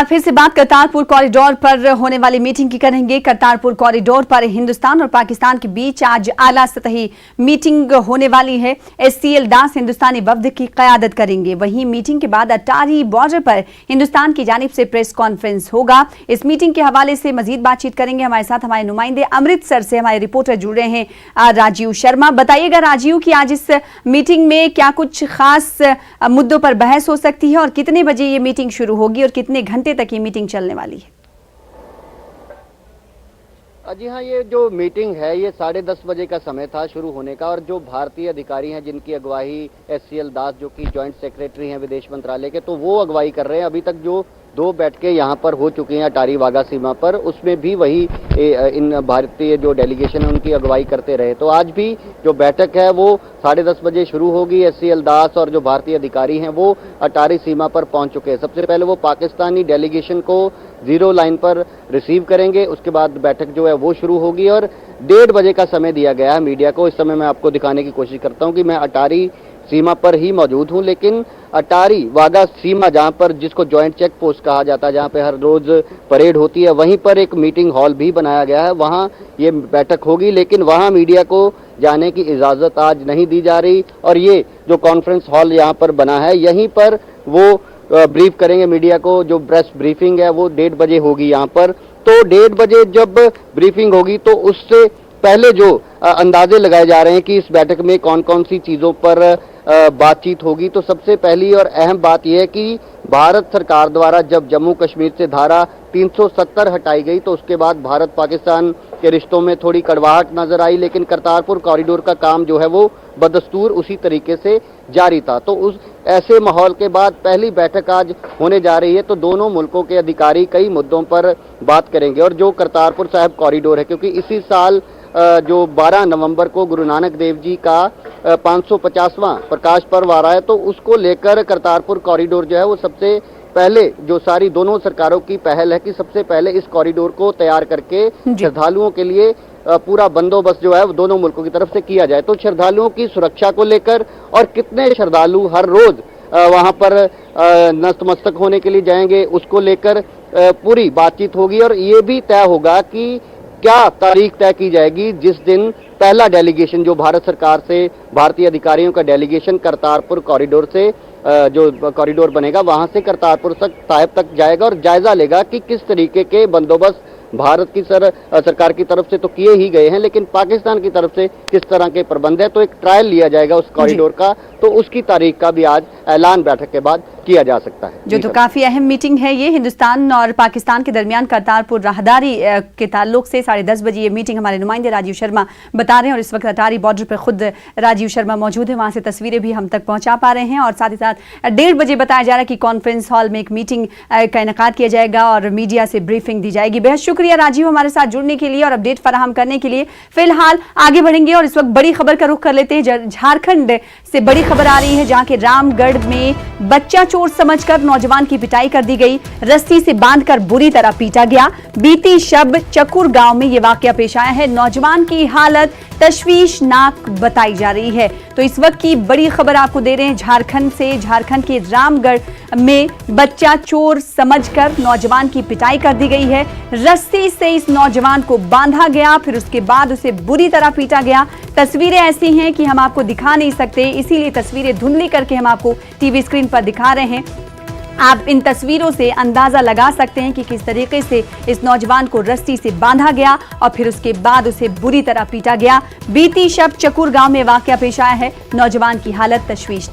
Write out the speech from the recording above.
फिर से बात करतारपुर कॉरिडोर पर होने वाली मीटिंग की करेंगे। करतारपुर कॉरिडोर पर हिंदुस्तान और पाकिस्तान के बीच आज आला सतही मीटिंग होने वाली है। एससीएल दास हिंदुस्तानी वफ्द की क़यादत करेंगे। वहीं मीटिंग के बाद अटारी बॉर्डर पर हिंदुस्तान की जानिब से प्रेस कॉन्फ्रेंस होगा। इस मीटिंग के हवाले से मजीद बातचीत करेंगे। हमारे साथ हमारे नुमाइंदे अमृतसर से हमारे रिपोर्टर जुड़ रहे हैं राजीव शर्मा। बताइएगा राजीव कि आज इस मीटिंग में क्या कुछ खास मुद्दों पर बहस हो सकती है और कितने बजे ये मीटिंग शुरू होगी और कितने घंटे तक ये मीटिंग चलने वाली है? जी हाँ, ये जो मीटिंग है ये 10:30 बजे का समय था शुरू होने का। और जो भारतीय अधिकारी हैं जिनकी अगुवाई एससीएल दास जो कि जॉइंट सेक्रेटरी हैं विदेश मंत्रालय के, तो वो अगुवाई कर रहे हैं। अभी तक जो 2 बैठकें यहाँ पर हो चुकी हैं अटारी वाघा सीमा पर, उसमें भी वही इन भारतीय जो डेलीगेशन है उनकी अगुवाई करते रहे। तो आज भी जो बैठक है वो 10:30 बजे शुरू होगी। एससीएल दास और जो भारतीय अधिकारी हैं वो अटारी सीमा पर पहुंच चुके हैं। सबसे पहले वो पाकिस्तानी डेलीगेशन को 0 लाइन पर रिसीव करेंगे, उसके बाद बैठक जो है वो शुरू होगी और 1:30 बजे का समय दिया गया है मीडिया को। इस समय मैं आपको दिखाने की कोशिश करता हूँ कि मैं अटारी सीमा पर ही मौजूद हूं, लेकिन अटारी वाघा सीमा जहां पर जिसको जॉइंट चेक पोस्ट कहा जाता है, जहां पे हर रोज परेड होती है, वहीं पर एक मीटिंग हॉल भी बनाया गया है। वहां ये बैठक होगी, लेकिन वहां मीडिया को जाने की इजाजत आज नहीं दी जा रही। और ये जो कॉन्फ्रेंस हॉल यहां पर बना है, यहीं पर वो ब्रीफ करेंगे मीडिया को। जो प्रेस ब्रीफिंग है वो 1:30 बजे होगी यहाँ पर। तो 1:30 बजे जब ब्रीफिंग होगी तो उससे पहले जो अंदाजे लगाए जा रहे हैं कि इस बैठक में कौन कौन सी चीजों पर बातचीत होगी, तो सबसे पहली और अहम बात यह है कि भारत सरकार द्वारा जब जम्मू कश्मीर से धारा 370 हटाई गई तो उसके बाद भारत पाकिस्तान के रिश्तों में थोड़ी कड़वाहट नजर आई, लेकिन करतारपुर कॉरिडोर का काम जो है वो बदस्तूर उसी तरीके से जारी था। तो उस ऐसे माहौल के बाद पहली बैठक आज होने जा रही है। तो दोनों मुल्कों के अधिकारी कई मुद्दों पर बात करेंगे। और जो करतारपुर साहिब कॉरिडोर है, क्योंकि इसी साल जो 12 नवंबर को गुरु नानक देव जी का 550वां प्रकाश पर्व आ रहा है, तो उसको लेकर करतारपुर कॉरिडोर जो है वो सबसे पहले जो सारी दोनों सरकारों की पहल है कि सबसे पहले इस कॉरिडोर को तैयार करके श्रद्धालुओं के लिए पूरा बंदोबस्त जो है वो दोनों मुल्कों की तरफ से किया जाए। तो श्रद्धालुओं की सुरक्षा को लेकर और कितने श्रद्धालु हर रोज वहां पर नतमस्तक होने के लिए जाएंगे, उसको लेकर पूरी बातचीत होगी। और ये भी तय होगा कि क्या तारीख तय की जाएगी जिस दिन पहला डेलीगेशन जो भारत सरकार से भारतीय अधिकारियों का डेलीगेशन करतारपुर कॉरिडोर से जो कॉरिडोर बनेगा वहां से करतारपुर साहिब तक जाएगा और जायजा लेगा कि किस तरीके के बंदोबस्त भारत की सरकार की तरफ से तो किए ही गए हैं, लेकिन पाकिस्तान की तरफ से किस तरह के प्रबंध है। तो एक ट्रायल लिया जाएगा उस कॉरिडोर का, तो उसकी तारीख का भी आज ऐलान बैठक के बाद किया जा सकता है। जो तो काफी अहम मीटिंग है ये हिंदुस्तान और पाकिस्तान के दरमियान करतारपुर राहदारी के ताल्लुक से 10:30 बजे ये मीटिंग हमारे नुमाइंदे राजीव शर्मा बता रहे हैं। और इस वक्त अटारी बॉर्डर पर खुद राजीव शर्मा मौजूद है, वहां से तस्वीरें भी हम तक पहुंचा पा रहे हैं। और साथ ही साथ 1:30 बजे बताया जा रहा है कि कॉन्फ्रेंस हॉल में एक मीटिंग का इनेकाद किया जाएगा और मीडिया से ब्रीफिंग दी जाएगी। बेहद शुक्रिया राजीव हमारे साथ जुड़ने के लिए और अपडेट फराहम करने के लिए। फिलहाल आगे बढ़ेंगे और इस वक्त बड़ी खबर का रुख कर लेते हैं। झारखंड से बड़ी खबर आ रही है, जहां के रामगढ़ में बच्चा चोर समझकर नौजवान की पिटाई कर दी गई। रस्सी से बांधकर बुरी तरह पीटा गया। बीती शब चकुर गांव में यह वाकया पेश आया है। नौजवान की हालत तशवीशनाक बताई जा रही है। तो इस वक्त की बड़ी खबर आपको दे रहे हैं झारखंड से। झारखंड के रामगढ़ में बच्चा चोर समझकर नौजवान की पिटाई कर दी गई है। रस्सी से इस नौजवान को बांधा गया, फिर उसके बाद उसे बुरी तरह पीटा गया। तस्वीरें ऐसी हैं कि हम आपको दिखा नहीं सकते, इसीलिए तस्वीरें धुंधली करके हम आपको टीवी स्क्रीन पर दिखा रहे हैं। आप इन तस्वीरों से अंदाजा लगा सकते हैं कि किस तरीके से इस नौजवान को रस्सी से बांधा गया और फिर उसके बाद उसे बुरी तरह पीटा गया। बीती शब चकुर गांव में वाकया पेश आया है। नौजवान की हालत तशवीशनाक